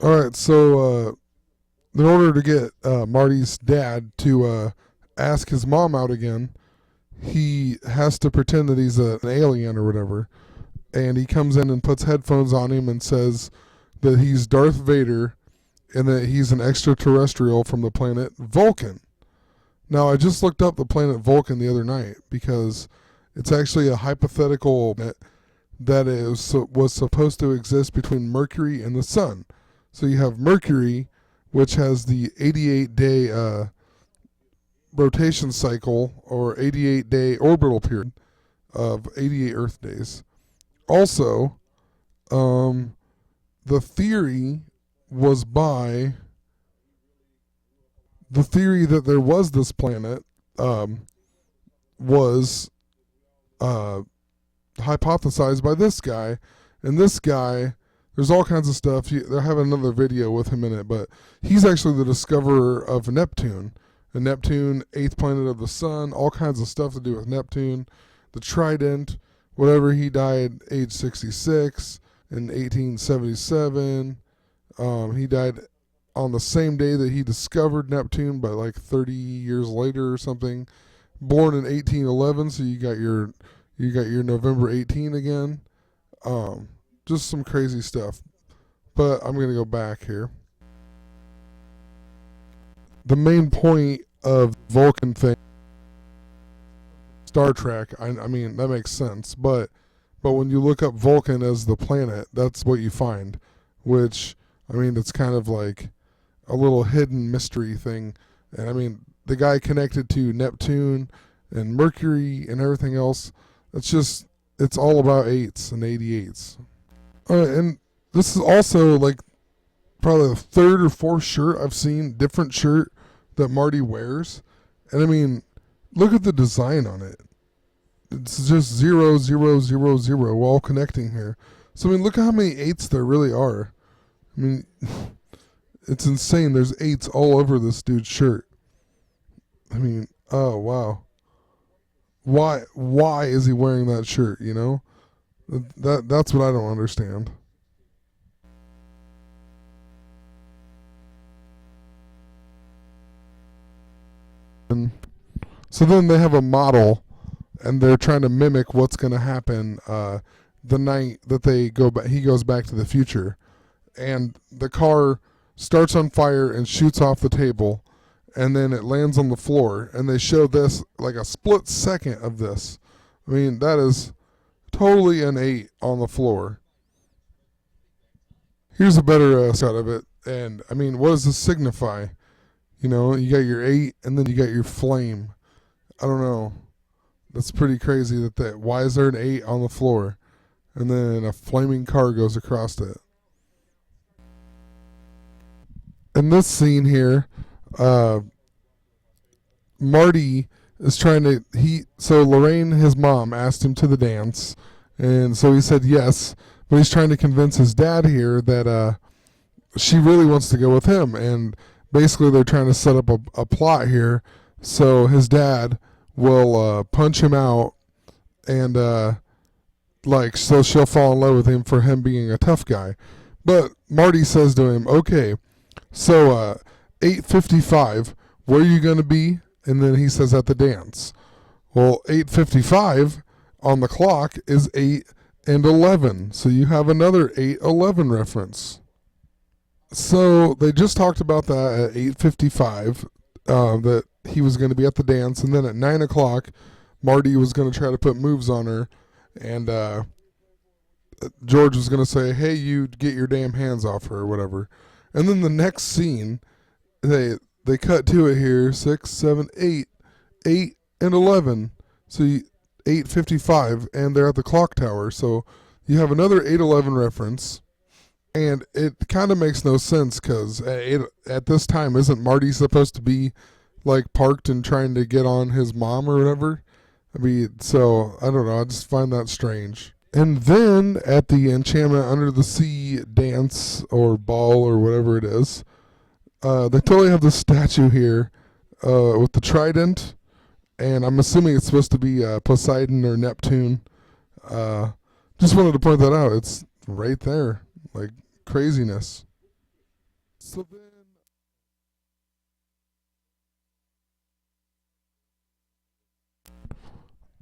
All right, so in order to get Marty's dad to ask his mom out again, he has to pretend that he's an alien or whatever. And he comes in and puts headphones on him and says that he's Darth Vader and that he's an extraterrestrial from the planet Vulcan. Now, I just looked up the planet Vulcan the other night because it's actually a hypothetical that was supposed to exist between Mercury and the Sun. So you have Mercury, which has the 88-day rotation cycle or 88-day orbital period of 88 Earth days. Also, um, the theory was by the theory that there was this planet was uh, hypothesized by this guy, and this guy, there's all kinds of stuff. They're having another video with him in it, but he's actually the discoverer of Neptune. And Neptune, eighth planet of the sun, all kinds of stuff to do with Neptune. The Trident, whatever. He died age 66 in 1877. He died on the same day that he discovered Neptune, but like 30 years later or something. Born in 1811, so you got your November 18 again. Just some crazy stuff. But I'm gonna go back here. The main point of Vulcan thing, Star Trek. I mean that makes sense, but when you look up Vulcan as the planet, that's what you find. Which I mean, it's kind of like a little hidden mystery thing. And I mean, the guy connected to Neptune and Mercury and everything else. It's all about eights and 88s. And this is also like probably the third or fourth shirt I've seen, different shirt that Marty wears. And I mean, look at the design on it. It's just 0, 0, 0, 0, all connecting here. So I mean, look at how many eights there really are. I mean, it's insane. There's eights all over this dude's shirt. I mean, oh wow. Why is he wearing that shirt, you know? That's what I don't understand. And so then they have a model and they're trying to mimic what's going to happen the night that he goes back to the future. And the car starts on fire and shoots off the table, and then it lands on the floor. And they show this like a split second of this. I mean, that is totally an 8 on the floor. Here's a better shot of it. And I mean, what does this signify? You know, you got your 8 and then you got your flame. I don't know. That's pretty crazy why is there an 8 on the floor? And then a flaming car goes across it. In this scene here, Marty is trying to so Lorraine, his mom, asked him to the dance, and so he said yes, but he's trying to convince his dad here that she really wants to go with him, and basically they're trying to set up a plot here so his dad will punch him out and so she'll fall in love with him for him being a tough guy. But Marty says to him, okay, so 8:55, where are you going to be? And then he says at the dance. Well, 8:55 on the clock is 8 and 11. So you have another 8:11 reference. So they just talked about that at 8:55, that he was going to be at the dance. And then at 9 o'clock, Marty was going to try to put moves on her. And George was going to say, hey, you get your damn hands off her or whatever. And then the next scene, they cut to it here, 6, 7, 8, 8 and 11. So 8:55, and they're at the clock tower. So you have another 8:11 reference, and it kind of makes no sense because at this time, isn't Marty supposed to be like parked and trying to get on his mom or whatever? I mean, so I don't know. I just find that strange. And then at the Enchantment Under the Sea dance or ball or whatever it is, they totally have the statue here with the trident, and I'm assuming it's supposed to be Poseidon or Neptune. Just wanted to point that out. It's right there, like craziness.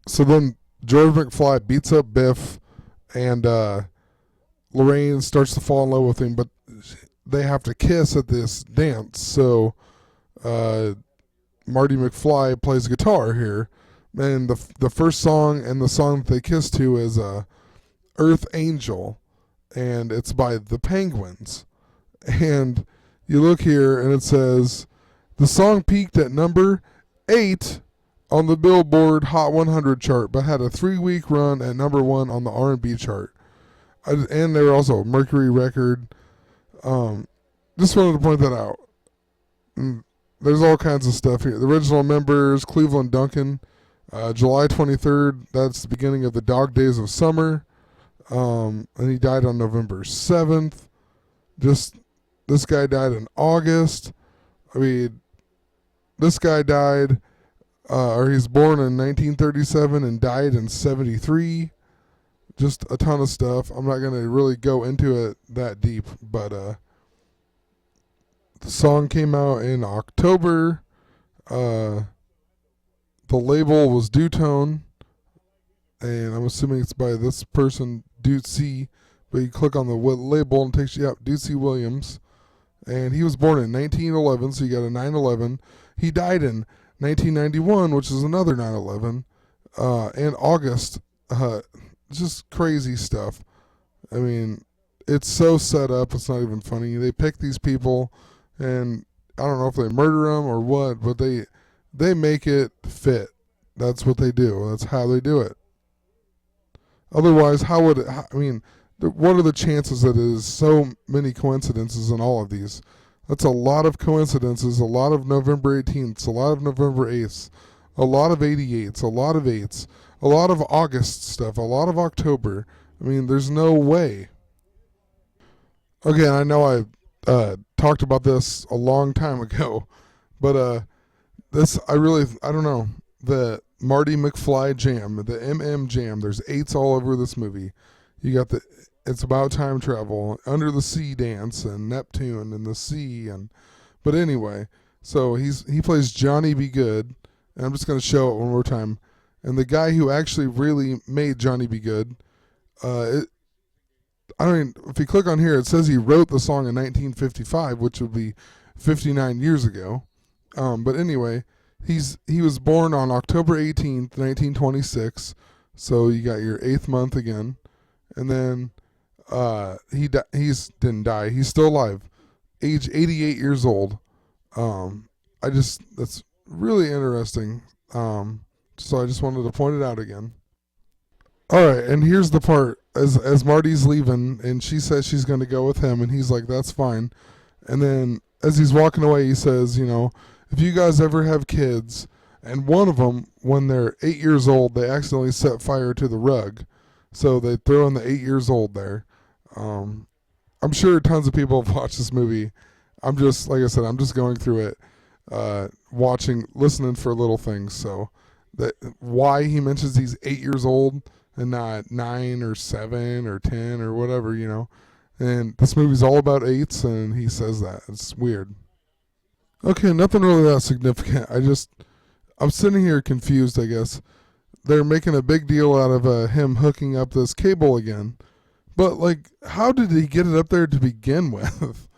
So then George McFly beats up Biff, and Lorraine starts to fall in love with him, but they have to kiss at this dance. So uh, Marty McFly plays guitar here, and the first song and the song that they kiss to is Earth Angel, and it's by the Penguins. And you look here, and it says the song peaked at number 8 on the Billboard Hot 100 chart, but had a 3-week run at number 1 on the R&B chart. And they were also a Mercury record. Just wanted to point that out. There's all kinds of stuff here. The original members: Cleveland Duncan, July 23rd. That's the beginning of the Dog Days of Summer. And he died on November 7th. This guy died in August. I mean, this guy died, or he's born in 1937 and died in 73. Just a ton of stuff. I'm not going to really go into it that deep, but the song came out in October. The label was Dutone, and I'm assuming it's by this person, Ducey, but you click on the label and it takes you out, Ducey Williams. And he was born in 1911, so you got a 9/11. He died in 1991, which is another 9/11, and August. Just crazy stuff. I mean, it's so set up, it's not even funny. They pick these people, and I don't know if they murder them or what, but they make it fit. That's what they do. That's how they do it. Otherwise, how would it, I mean, what are the chances that there's so many coincidences in all of these? That's a lot of coincidences, a lot of November 18th, a lot of November 8th, a lot of 88s, a lot of 8s, a lot of August stuff, a lot of October. I mean, there's no way. Okay, I know I talked about this a long time ago, but I don't know. The Marty McFly jam, the jam, there's 8s all over this movie. You got it's about time travel, Under the Sea dance, and Neptune and the sea, but anyway, so he plays Johnny Be Good, and I'm just going to show it one more time. And the guy who actually really made Johnny Be Good, if you click on here, it says he wrote the song in 1955, which would be 59 years ago. But anyway, he was born on October 18th, 1926, so you got your 8th month again. And then he didn't die. He's still alive, age 88 years old. That's really interesting. So I just wanted to point it out again. All right, and here's the part as Marty's leaving, and she says she's going to go with him, and he's like, "That's fine." And then as he's walking away, he says, if you guys ever have kids, and one of them, when they're 8 years old, they accidentally set fire to the rug, so they throw in the 8 years old there. I'm sure tons of people have watched this movie. Like I said, I'm just going through it, listening for little things. So that why he mentions he's 8 years old and not 9 or 7 or 10 or whatever, And this movie's all about 8s, and he says that. It's weird. Okay, nothing really that significant. I'm sitting here confused, I guess. They're making a big deal out of him hooking up this cable again. But, how did he get it up there to begin with?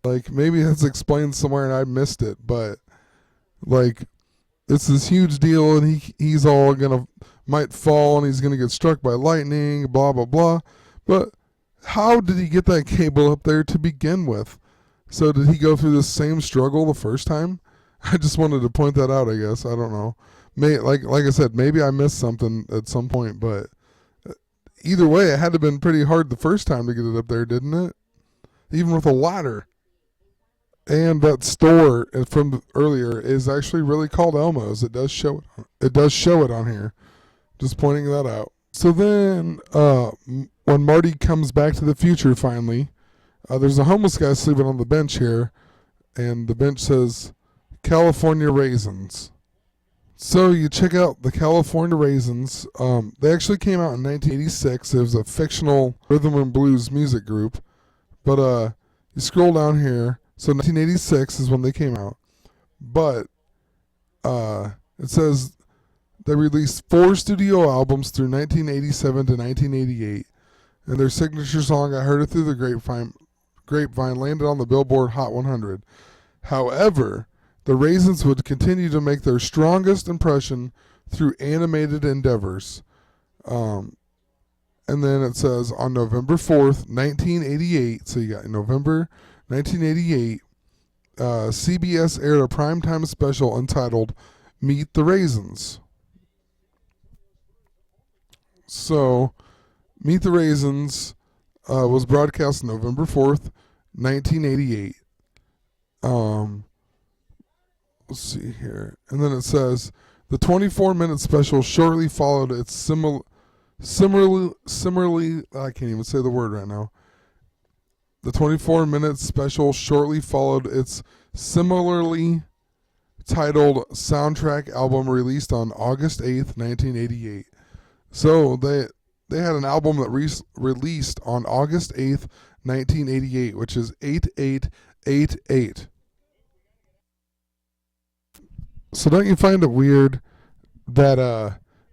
Maybe that's explained somewhere and I missed it, but, it's this huge deal, and he's all might fall, and he's gonna get struck by lightning, blah, blah, blah. But how did he get that cable up there to begin with? So did he go through the same struggle the first time? I just wanted to point that out, I guess. I don't know. Like I said, maybe I missed something at some point, but either way, it had to have been pretty hard the first time to get it up there, didn't it? Even with a ladder. And that store from earlier is actually really called Elmo's. It does show it on here. Just pointing that out. So then, when Marty comes back to the future finally, there's a homeless guy sleeping on the bench here, and the bench says California Raisins. So you check out the California Raisins. They actually came out in 1986. It was a fictional rhythm and blues music group. But you scroll down here, So 1986 is when they came out. But it says they released 4 studio albums through 1987 to 1988. And their signature song, I Heard It Through the Grapevine landed on the Billboard Hot 100. However, the Raisins would continue to make their strongest impression through animated endeavors. And then it says on November 4th, 1988, so you got November 1988, CBS aired a primetime special entitled Meet the Raisins. So, Meet the Raisins was broadcast November 4th, 1988. Let's see here. And then it says, the 24-minute special shortly followed its similarly, I can't even say the word right now. The 24-minute special shortly followed its similarly titled soundtrack album released on August 8th, 1988. So they had an album that released on August 8th, 1988, which is 8888. So don't you find it weird that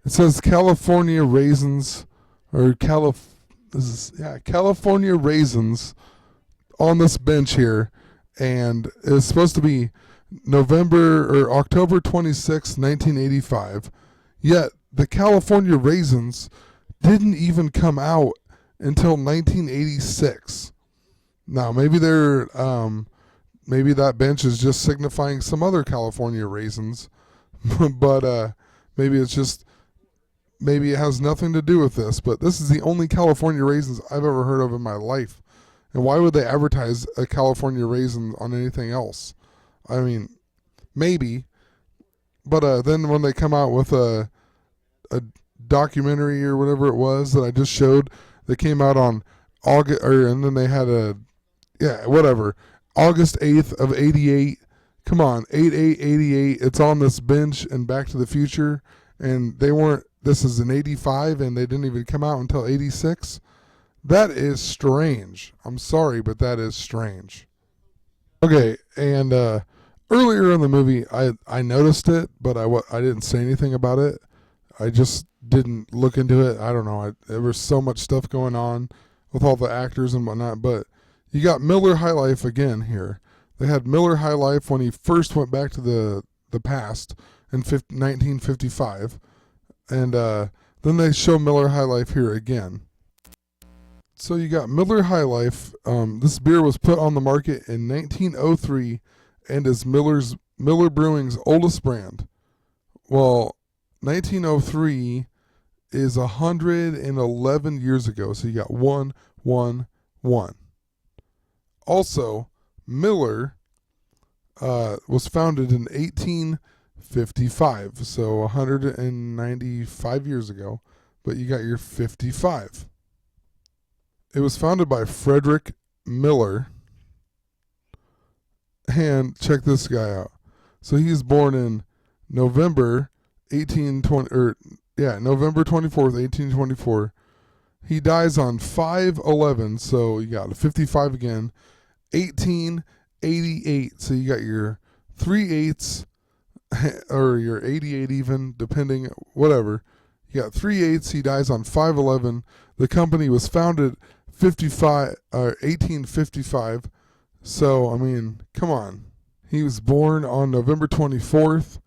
it says California Raisins or California Raisins on this bench here, and it's supposed to be November or October 26, 1985. Yet the California Raisins didn't even come out until 1986. Now maybe maybe that bench is just signifying some other California Raisins, but maybe it has nothing to do with this. But this is the only California Raisins I've ever heard of in my life. And why would they advertise a California Raisin on anything else? I mean, maybe. But then when they come out with a documentary or whatever it was that I just showed, that came out on August, and then they had August 8th of 88. Come on, 8888. It's on this bench and Back to the Future, and this is in 85 and they didn't even come out until 86. That is strange. I'm sorry, but that is strange. Okay, and earlier in the movie, I noticed it, but I didn't say anything about it. I just didn't look into it. I don't know. There was so much stuff going on with all the actors and whatnot. But you got Miller High Life again here. They had Miller High Life when he first went back to the past in 1955. And then they show Miller High Life here again. So you got Miller High Life. This beer was put on the market in 1903 and is Miller Brewing's oldest brand. Well, 1903 is 111 years ago. So you got 111. Also, Miller was founded in 1855. So 195 years ago. But you got your 55. It was founded by Frederick Miller. And check this guy out. So he's born in November 24th, 1824. He dies on 5/11, so you got a 55 again. 1888, so you got your 3/8 or your 88 even, depending, whatever. You got 3/8. He dies on 5/11. The company was founded 1855. So, I mean, come on. He was born on November 24th,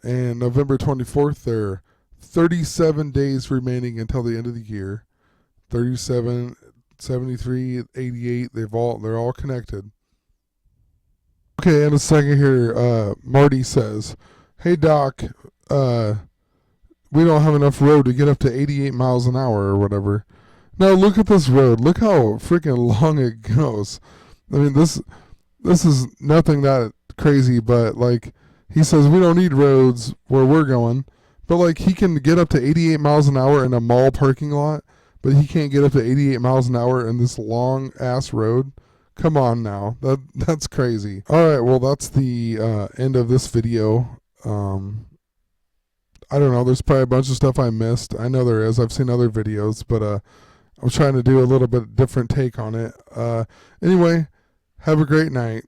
and November 24th, there are 37 days remaining until the end of the year. 37, 73, 88, they're all connected. Okay, in a second here, Marty says, "Hey Doc, we don't have enough road to get up to 88 miles an hour or whatever." Now look at this road. Look how freaking long it goes. I mean, this is nothing that crazy, but like he says, we don't need roads where we're going, but like he can get up to 88 miles an hour in a mall parking lot, but he can't get up to 88 miles an hour in this long ass road. Come on now, that's crazy. All right, well that's the end of this video. I don't know. There's probably a bunch of stuff I missed. I know there is. I've seen other videos, but I'm trying to do a little bit different take on it. Anyway, have a great night.